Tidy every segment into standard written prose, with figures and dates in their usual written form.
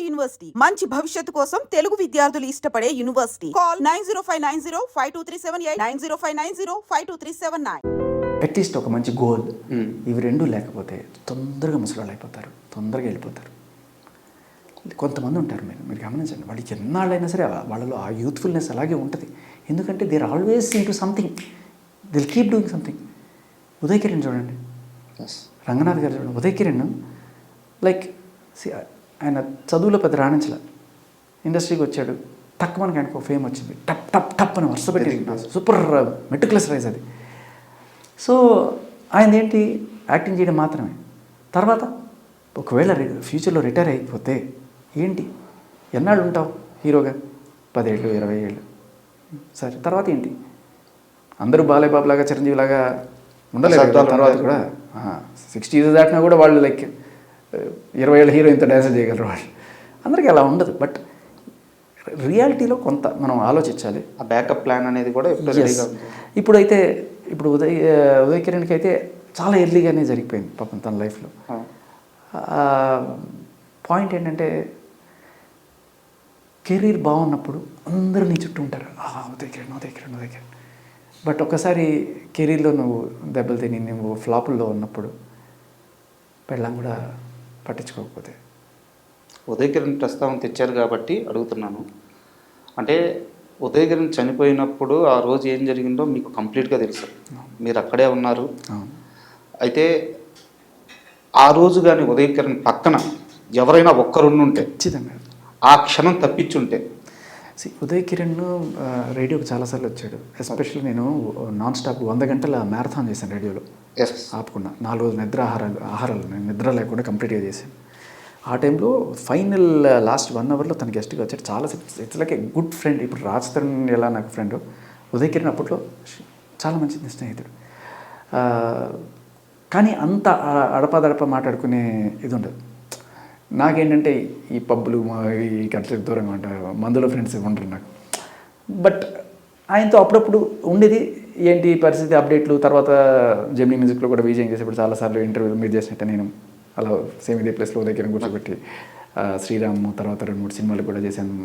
University మంచి భవిష్యత్తు కోసం తెలుగు విద్యార్థులు ఇష్టపడే యూనివర్సిటీ. కాల్ 9059052378 9059052379. అట్లీస్ట్ ఒక మంచి గోల్ ఇవి రెండు లేకపోతే తొందరగా ముసలాళ్ళు అయిపోతారు, తొందరగా వెళ్ళిపోతారు. కొంతమంది ఉంటారు, మీరు గమనించండి, వాళ్ళకి ఎన్నాళ్ళైనా సరే వాళ్ళలో ఆ యూత్ఫుల్నెస్ అలాగే ఉంటుంది. ఎందుకంటే they are always into something, they'll keep doing something. Uday Kiran చూడండి, రంగనాథ్ గారు చూడండి. ఉదయ్ కిరణ్ లైక్ ఆయన చదువులో పెద్ద రాణించలే, ఇండస్ట్రీకి వచ్చాడు, తక్కువ మనకి ఆయనకు ఫేమ్ వచ్చింది, టప్ టప్ టప్ అని వరుస పెట్టి సూపర్ మెట్రికులస్ రైజ్ అది. సో ఆయన ఏంటి యాక్టింగ్ చేయడం మాత్రమే. తర్వాత ఒకవేళ ఫ్యూచర్లో రిటైర్ అయిపోతే ఏంటి, ఎన్నాళ్ళు ఉంటావు హీరోగా? 10 ఏళ్ళు 20 ఏళ్ళు. సరే తర్వాత ఏంటి? అందరూ బాలయ్య బాబు లాగా చిరంజీవి లాగా ఉండలేదు. తర్వాత కూడా 60 years దాటినా కూడా వాళ్ళు లైక్ 20 ఏళ్ళ హీరో ఇంత డ్యాన్స్ చేయగలరు వాళ్ళు. అందరికీ అలా ఉండదు. బట్ రియాలిటీలో కొంత మనం ఆలోచించాలి. ఆ బ్యాకప్ ప్లాన్ అనేది కూడా ఇప్పుడైతే ఇప్పుడు ఉదయ్ కిరణ్కి అయితే చాలా ఎర్లీగానే జరిగిపోయింది పాపం తన లైఫ్లో. పాయింట్ ఏంటంటే కెరీర్ బాగున్నప్పుడు అందరూ నీ చుట్టూ ఉంటారు, ఉదయ్ కిరణ్ ఉదయ్ కిరణ్ ఉదయ్ కిరణ్. బట్ ఒకసారి కెరీర్లో నువ్వు దెబ్బలు తిని నువ్వు ఫ్లాపుల్లో ఉన్నప్పుడు పెళ్ళం కూడా పట్టించుకోకపోతే. ఉదయ్ కిరణ్ ప్రస్తావన తెచ్చారు కాబట్టి అడుగుతున్నాను. అంటే ఉదయ్ కిరణ్ చనిపోయినప్పుడు ఆ రోజు ఏం జరిగిందో మీకు కంప్లీట్గా తెలుసు, మీరు అక్కడే ఉన్నారు. అయితే ఆ రోజు కానీ ఉదయ్ కిరణ్ పక్కన ఎవరైనా ఒక్కరుండుంటే ఖచ్చితంగా ఆ క్షణం తప్పించుంటే. ఉదయ్ కిరణ్ రేడియోకి చాలాసార్లు వచ్చాడు. ఎస్పెషల్లీ నేను నాన్ స్టాప్ 100 గంటల మ్యారథాన్ చేశాను రేడియోలో ఆపకుండా. 4 రోజులు ఆహారాలు నేను నిద్ర లేకుండా కంప్లీట్గా చేశాను. ఆ టైంలో ఫైనల్ లాస్ట్ 1 అవర్లో తన గెస్ట్గా వచ్చాడు. చాలా it's like a good friend. ఇప్పుడు రాజ్ తరుణ్ ఎలా నాకు ఫ్రెండ్, ఉదయ్ కిరణ్ అప్పట్లో చాలా మంచి స్నేహితుడు. కానీ అంత అడపాదడప మాట్లాడుకునే ఇది ఉండదు. నాకేంటంటే ఈ పబ్బులు ఈ గంటలకు దూరంగా ఉంటారు, మందులో ఫ్రెండ్స్ ఉండరు నాకు. బట్ ఆయనతో అప్పుడప్పుడు ఉండేది. ఏంటి పరిస్థితి అప్డేట్లు. తర్వాత జెమినీ మ్యూజిక్లో కూడా విజయం చేసేప్పుడు చాలాసార్లు ఇంటర్వ్యూలు మీరు చేసినట్టే నేను అలా సేమ్ ఇదే ప్లేస్లో ఉదయ్ కిరణ్ కూర్చోబెట్టి శ్రీరామ్ తర్వాత 2-3 సినిమాలు కూడా చేశాను.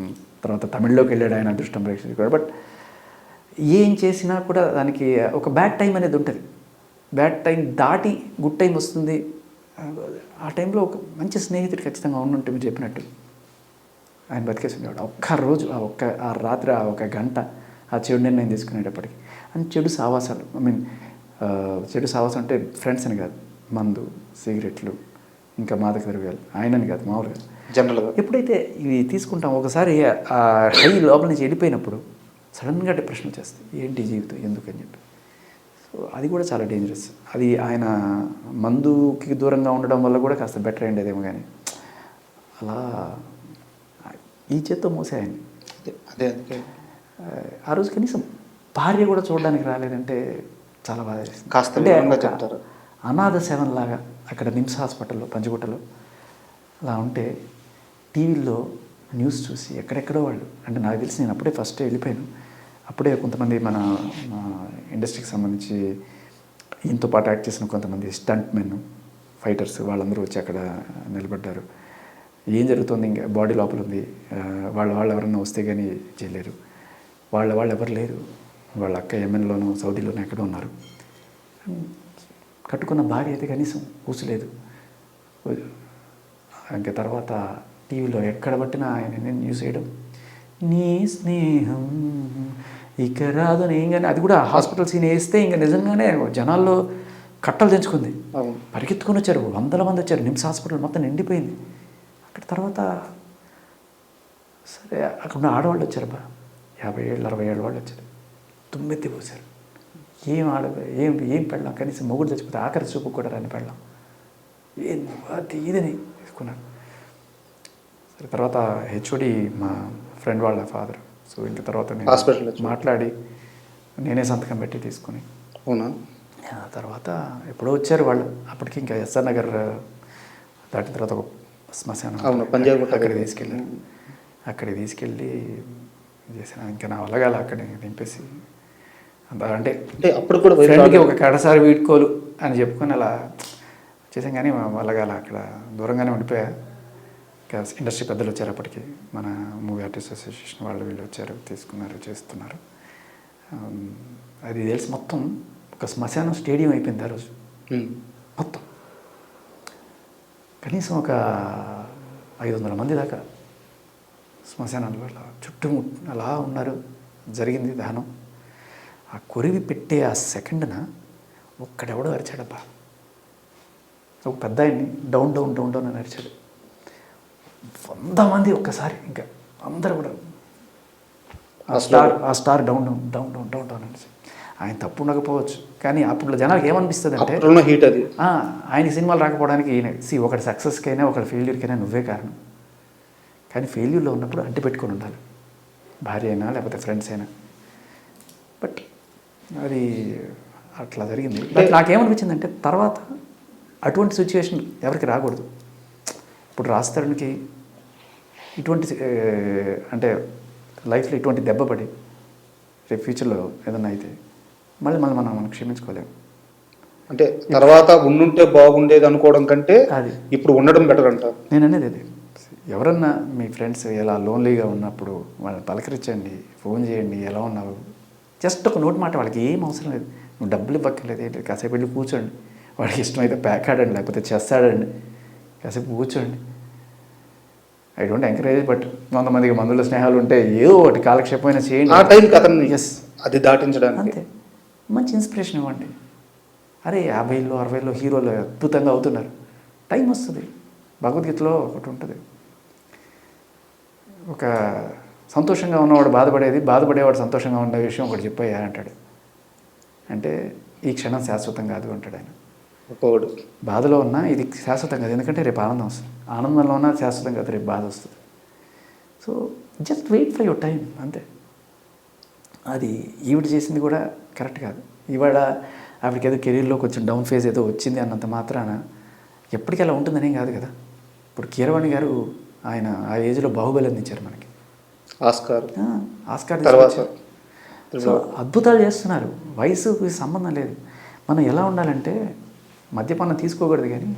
తర్వాత తమిళ్లోకి వెళ్ళాడు ఆయన, అదృష్టం ప్రేక్షకుడు కూడా. బట్ ఏం చేసినా కూడా దానికి ఒక బ్యాడ్ టైం అనేది ఉంటుంది. బ్యాడ్ టైం దాటి గుడ్ టైం వస్తుంది. ఆ టైంలో ఒక మంచి స్నేహితుడు ఖచ్చితంగా ఉండుంటే మీరు చెప్పినట్టు ఆయన బతికేసి ఉండేవాడు. ఒక్కరోజు ఆ రాత్రి ఆ 1 గంట ఆ చెడు నిర్ణయం తీసుకునేటప్పటికి. అండ్ చెడు సావాసాలు, చెడు సావాసం అంటే ఫ్రెండ్స్ అని కాదు, మందు సిగరెట్లు ఇంకా మాదక ద్రవ్యాలు, ఆయనని కాదు మామూలుగా జనరల్గా ఎప్పుడైతే ఇవి తీసుకుంటాం ఒకసారి ఆ హై లోపల నుంచి వెళ్ళిపోయినప్పుడు సడన్గా డిప్రెషన్ వచ్చేస్తుంది. ఏంటి జీవితం ఎందుకని చెప్పి. సో అది కూడా చాలా డేంజరస్. అది ఆయన మందుకి దూరంగా ఉండడం వల్ల కూడా కాస్త బెటర్ అయ్యేదేమో. కానీ అలా ఈ చేత్తో మోసే ఆయన. అదే అందుకే ఆ రోజు కనీసం భార్య కూడా చూడడానికి రాలేదంటే చాలా బాధ వేస్తుంది. కాస్త చెప్తారు. అనాథ సేవన్లాగా అక్కడ నిమ్స్ హాస్పిటల్లో పంచగుట్టలో అలా ఉంటే టీవీల్లో న్యూస్ చూసి ఎక్కడెక్కడో వాళ్ళు, అంటే నాకు తెలిసి నేను అప్పుడే ఫస్ట్ వెళ్ళిపోయాను. అప్పుడే కొంతమంది మన ఇండస్ట్రీకి సంబంధించి ఈయనతో పాటు యాక్ట్ చేసిన కొంతమంది స్టంట్ మెన్ ఫైటర్స్ వాళ్ళందరూ వచ్చి అక్కడ నిలబడ్డారు. ఏం జరుగుతుంది, ఇంకా బాడీ లోపల ఉంది, వాళ్ళు ఎవరన్నా వస్తే కానీ చేయలేరు, వాళ్ళు ఎవరు లేరు, వాళ్ళ అక్క యెమెన్లోనూ సౌదీలోనూ ఎక్కడో ఉన్నారు. కట్టుకున్న భార్య అయితే కనీసం కూసలేదు. ఇంకా తర్వాత టీవీలో ఎక్కడ పట్టినా ఆయన న్యూస్ వేయడం, నీ స్నేహం ఇక రాదు అని. ఏం కానీ అది కూడా హాస్పిటల్ సీన్ వేస్తే ఇంకా నిజంగానే జనాల్లో కట్టలు తెంచుకుంది. పరిగెత్తుకొని వచ్చారు, 100 మంది వచ్చారు. నిమ్స్ హాస్పిటల్ మొత్తం నిండిపోయింది. అక్కడ తర్వాత సరే అక్కడ ఉన్న ఆడవాళ్ళు వచ్చారు, 50 ఏళ్ళు 60 ఏళ్ళ వాళ్ళు వచ్చారు. తుమ్మెత్తి పోసారు. ఏం పెళ్ళాం, కనీసం మొగుడు చచ్చిపోతే ఆఖరి చూపు కూడా రాని పెళ్ళాం, అది ఇదని తీసుకున్నారు. సరే తర్వాత హెచ్ఓడి మా ఫ్రెండ్ వాళ్ళ ఫాదర్. సో ఇంకా తర్వాత నేను మాట్లాడి నేనే సంతకం పెట్టి తీసుకుని. అవునా? తర్వాత ఎప్పుడో వచ్చారు వాళ్ళు. అప్పటికి ఇంకా ఎస్ఆర్ నగర్ దాటిన తర్వాత ఒక శ్మశానం అక్కడికి తీసుకెళ్ళి చేశాను. ఇంకా నా వల్ల కాల అక్కడ దింపేసి అంటే అప్పుడు కూడా ఫ్రెండ్కి ఒక కడసారి వీడుకోలు అని చెప్పుకొని అలా చేసాం. కానీ వల్ల కాల అక్కడ దూరంగానే ఉండిపోయా. ఇంకా ఇండస్ట్రీ పెద్దలు వచ్చారు అప్పటికి, మన మూవీ ఆర్టిస్ట్ అసోసియేషన్ వాళ్ళు వీళ్ళు వచ్చారు, తీసుకున్నారు, చేస్తున్నారు. అది తెలిసి మొత్తం ఒక శ్మశానం స్టేడియం అయిపోయింది ఆ రోజు మొత్తం. కనీసం ఒక 500 మంది దాకా శ్మశానాల వల్ల చుట్టూ అలా ఉన్నారు. జరిగింది దహనం. ఆ కొరివి పెట్టే ఆ సెకండ్న ఒక్కడెవడో అరిచాడబ్బా, ఒక పెద్ద ఆయన్ని డౌన్ డౌన్ డౌన్ డౌన్ అని అరిచాడు. 100 మంది ఒక్కసారి, ఇంకా అందరూ కూడా ఆ star down down down down down down అనేసి. ఆయన తప్పు ఉండకపోవచ్చు, కానీ అప్పుడు జనాలకు ఏమనిపిస్తుంది అంటే హీట్ అది, ఆయన సినిమాలు రాకపోవడానికి ఈయన ఒకటి సక్సెస్కైనా ఒకటి ఫెయిల్యూర్కైనా నువ్వే కారణం. కానీ ఫెయిల్యూర్లో ఉన్నప్పుడు అడ్డు పెట్టుకొని ఉండాలి, భార్య అయినా లేకపోతే ఫ్రెండ్స్ అయినా. బట్ అది అట్లా జరిగింది. బట్ నాకేమనిపించిందంటే తర్వాత అటువంటి సిచ్యువేషన్ ఎవరికి రాకూడదు. ఇప్పుడు రాస్తానికి ఇటువంటి అంటే లైఫ్లో ఇటువంటి దెబ్బ పడి రేపు ఫ్యూచర్లో ఏదన్నా అయితే మళ్ళీ మనం క్షమించుకోలేము. అంటే తర్వాత ఉండుంటే బాగుండేది అనుకోవడం కంటే అది ఇప్పుడు ఉండడం బెటర్ అంట. నేను అనేది అది, ఎవరన్నా మీ ఫ్రెండ్స్ ఎలా లోన్లీగా ఉన్నప్పుడు వాళ్ళని పలకరించండి, ఫోన్ చేయండి, ఎలా ఉన్నావు, జస్ట్ ఒక నోటి మాట. వాళ్ళకి ఏం అవసరం లేదు, నువ్వు డబ్బులు ఇవ్వక్కర్లేదు, ఏంటి కాసేపు వెళ్ళి కూర్చోండి, వాడికి ఇష్టమైతే ప్యాక్ ఆడండి, లేకపోతే చెస్ ఆడండి, కాసేపు కూర్చోండి. ఐ డోంట్ ఎంకరేజ్, బట్ కొంతమందికి మందుల స్నేహాలు ఉంటే ఏదో ఒకటి కాలక్షేపమైన చేయండి. ఆ టైంకి అతన్ని ఎస్ అది దాటించడానికి అంతే. మంచి ఇన్స్పిరేషన్ ఇవ్వండి. అరే 50లో 60లో హీరోలు అద్భుతంగా అవుతున్నారు, టైం వస్తుంది. భగవద్గీతలో ఒకటి ఉంటుంది, ఒక సంతోషంగా ఉన్నవాడు బాధపడేవాడు సంతోషంగా ఉన్న విషయం ఒకటి చెప్పయ్యా అంటాడు. అంటే ఈ క్షణం శాశ్వతం కాదు అంటాడు ఆయన. ఒకడు బాధలో ఉన్నా ఇది శాశ్వతం కాదు, ఎందుకంటే రేపు ఆనందం వస్తుంది. ఆనందంలో ఉన్నా శాశ్వతం కాదు, రేపు బాధ వస్తుంది. So just wait for your time, అంతే. అది ఈవిడ చేసింది కూడా కరెక్ట్ కాదు. ఇవాళ ఆవిడకి ఏదో కెరీర్లో కొంచెం డౌన్ ఫేజ్ ఏదో వచ్చింది అన్నంత మాత్రాన ఎప్పటికీ అలా ఉంటుందనేం కాదు కదా. ఇప్పుడు కీరవాణి గారు ఆయన ఆ ఏజ్లో బాహుబలి అందించారు మనకి, ఆస్కార్ తర్వాత. సో అద్భుతాలు చేస్తున్నారు, వయసుకి సంబంధం లేదు. మనం ఎలా ఉండాలంటే మద్యపానం తీసుకోకూడదు, కానీ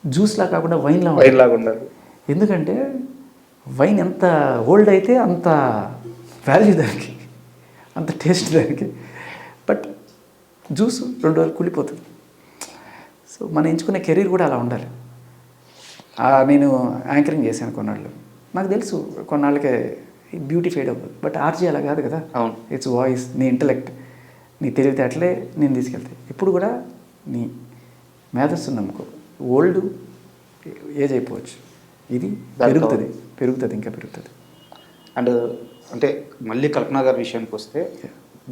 జ్యూస్లా కాకుండా వైన్లా ఉండాలి. ఎందుకంటే వైన్ ఎంత ఓల్డ్ అయితే అంత వాల్యూ దానికి, అంత టేస్ట్ దానికి. బట్ జ్యూస్ 2 రోజులు కుళ్ళిపోతుంది. సో మనం ఎంచుకునే కెరీర్ కూడా అలా ఉండాలి. నేను యాంకరింగ్ చేశాను కొన్నాళ్ళు, నాకు తెలుసు కొన్నాళ్ళకే బ్యూటీ ఫేడ్ అవ్వదు. బట్ ఆర్జీ అలా కాదు కదా, ఇట్స్ వాయిస్, నీ ఇంటలెక్ట్, నీ తెలివితేటలే నేను తీసుకెళ్తాయి. ఇప్పుడు కూడా నీ మేధస్సు నమ్ముకో, ఓల్డ్ ఏజ్ అయిపోవచ్చు, ఇది పెరుగుతుంది ఇంకా పెరుగుతుంది. అండ్ అంటే మళ్ళీ కల్పన గారి విషయానికి వస్తే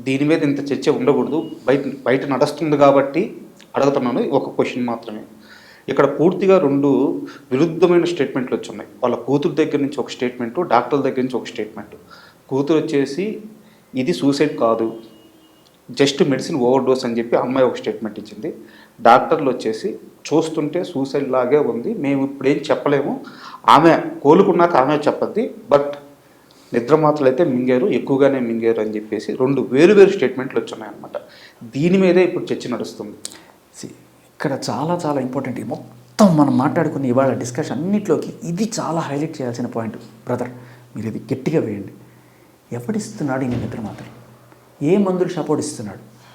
దీని మీద ఇంత చర్చ ఉండకూడదు, బయట నడుస్తుంది కాబట్టి అడుగుతున్నాను. ఒక క్వశ్చన్ మాత్రమే. ఇక్కడ పూర్తిగా 2 విరుద్ధమైన స్టేట్మెంట్లు వచ్చున్నాయి. వాళ్ళ కూతురు దగ్గర నుంచి ఒక స్టేట్మెంటు, డాక్టర్ల దగ్గర నుంచి ఒక స్టేట్మెంటు. కూతురు వచ్చేసి ఇది సూసైడ్ కాదు, జస్ట్ మెడిసిన్ ఓవర్ డోస్ అని చెప్పి అమ్మాయి ఒక స్టేట్మెంట్ ఇచ్చింది. డాక్టర్లు వచ్చేసి చూస్తుంటే సూసైడ్ లాగే ఉంది, మేము ఇప్పుడు ఏం చెప్పలేము, ఆమె కోలుకున్నాక ఆమె చెప్పద్ది, బట్ నిద్ర మాత్రలు అయితే మింగారు, ఎక్కువగానే మింగారు అని చెప్పేసి 2 వేరు స్టేట్మెంట్లు వచ్చున్నాయన్నమాట. దీని మీదే ఇప్పుడు చర్చ నడుస్తుంది. ఇక్కడ చాలా ఇంపార్టెంట్, మొత్తం మనం మాట్లాడుకుని ఇవాళ డిస్కషన్ అన్నింటిలోకి ఇది చాలా హైలైట్ చేయాల్సిన పాయింట్. బ్రదర్, మీరు ఇది గట్టిగా వేయండి. ఎవడిస్తున్నాడు ఈ నిద్ర మాత్రం? ఏ మందులు సపోర్ట్ ఇస్తున్నాడు?